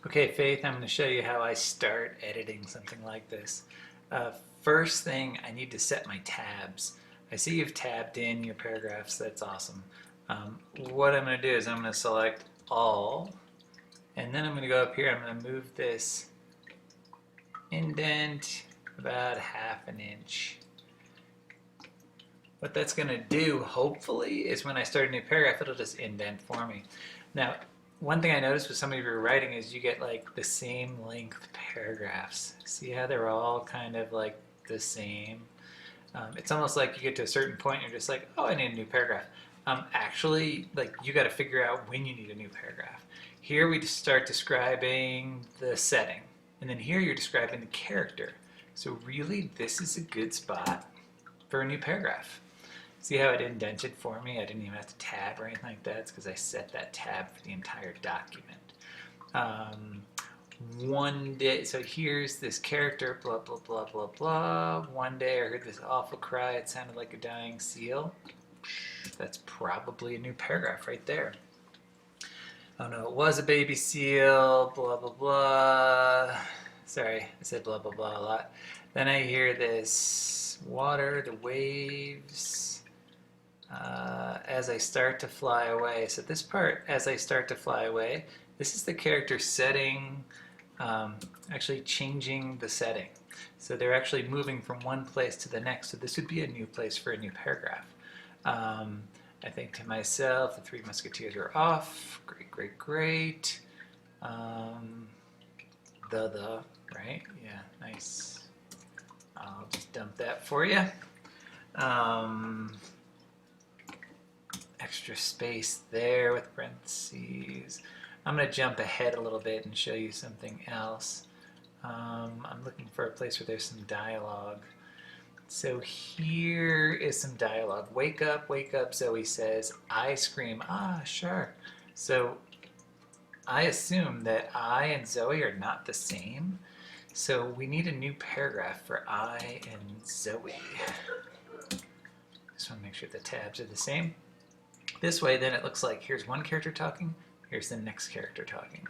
Okay, Faith, I'm going to show you how I start editing something like this. First thing, I need to set my tabs. I see you've tabbed in your paragraphs. That's awesome. What I'm going to do is I'm going to select all, and then I'm going to go up here. I'm going to move this indent about ½ an inch. What that's going to do, hopefully, is when I start a new paragraph, it'll just indent for me. Now, one thing I noticed with some of your writing is you get like the same length paragraphs. See how they're all kind of like the same? It's almost like you get to a certain point and you're just like, oh, I need a new paragraph. Actually, like you got to figure out when you need a new paragraph. Here we just start describing the setting, and then here you're describing the character. So really, this is a good spot for a new paragraph. See how it indented for me? I didn't even have to tab or anything like that. It's because I set that tab for the entire document. One day, so here's this character, blah, blah, blah, blah, blah. One day I heard this awful cry. It sounded like a dying seal. That's probably a new paragraph right there. Oh no, it was a baby seal, blah, blah, blah. Sorry, I said blah, blah, blah a lot. Then I hear this water, the waves, as I start to fly away. So this part, as I start to fly away, this is the character setting, actually changing the setting. So they're actually moving from one place to the next. So this would be a new place for a new paragraph. I think to myself, the Three Musketeers are off. Great, great, great. Right? Yeah, nice. I'll just dump that for you. Extra space there with parentheses. I'm going to jump ahead a little bit and show you something else. I'm looking for a place where there's some dialogue. So here is some dialogue. Wake up, Zoe says. I scream, ah, sure. So I assume that I and Zoe are not the same. So we need a new paragraph for I and Zoe. Just want to make sure the tabs are the same. This way, then it looks like here's one character talking, here's the next character talking.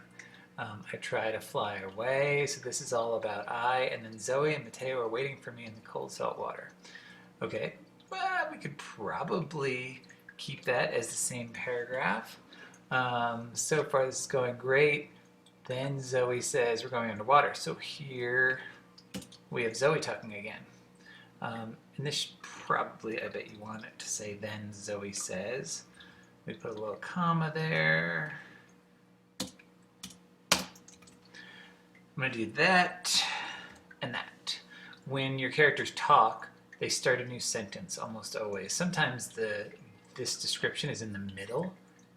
I try to fly away, so this is all about I, and then Zoe and Mateo are waiting for me in the cold salt water. Okay, well, we could probably keep that as the same paragraph. So far this is going great. Then Zoe says we're going underwater. So here we have Zoe talking again. And this probably, I bet you want it to say then Zoe says. We put a little comma there. I'm going to do that and that. When your characters talk, they start a new sentence almost always. Sometimes this description is in the middle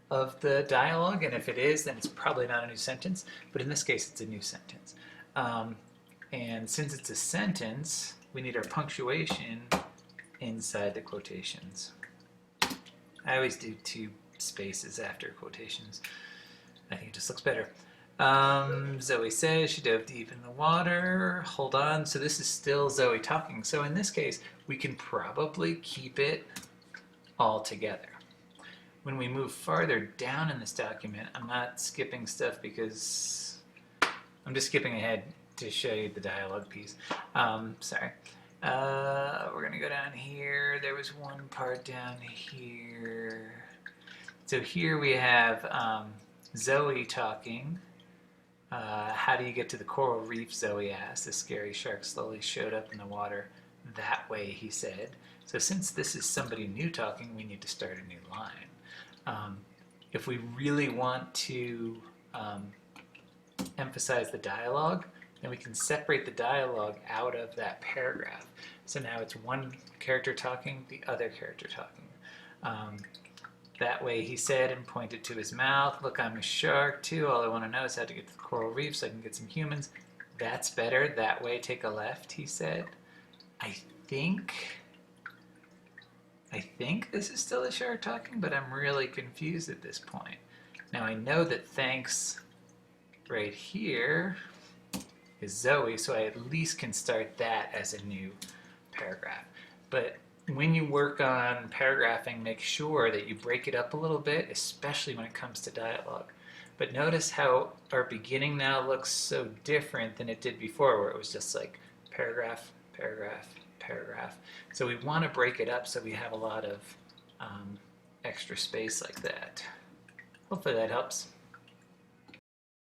of the dialogue, and if it is, then it's probably not a new sentence, but in this case, it's a new sentence. And since it's a sentence, we need our punctuation inside the quotations. I always do 2 spaces after quotations. I think it just looks better. Zoe says she dove deep in the water. Hold on. So this is still Zoe talking. So in this case, we can probably keep it all together. When we move farther down in this document, I'm not skipping stuff because I'm just skipping ahead to show you the dialogue piece. Sorry. We're going to go down here. There was one part down here. So here we have Zoe talking. How do you get to the coral reef, Zoe asked. The scary shark slowly showed up in the water. That way, he said. So since this is somebody new talking, we need to start a new line. If we really want to emphasize the dialogue, then we can separate the dialogue out of that paragraph. So now it's one character talking, the other character talking. That way he said and pointed to his mouth, look, I'm a shark too. All I want to know is how to get to the coral reef so I can get some humans. That's better. That way, take a left, he said. I think this is still the shark talking, but I'm really confused at this point. Now I know that thanks right here is Zoe, so I at least can start that as a new paragraph. But when you work on paragraphing, make sure that you break it up a little bit, especially when it comes to dialogue. But notice how our beginning now looks so different than it did before, where it was just like paragraph, paragraph, paragraph. So we want to break it up so we have a lot of extra space like that. Hopefully that helps.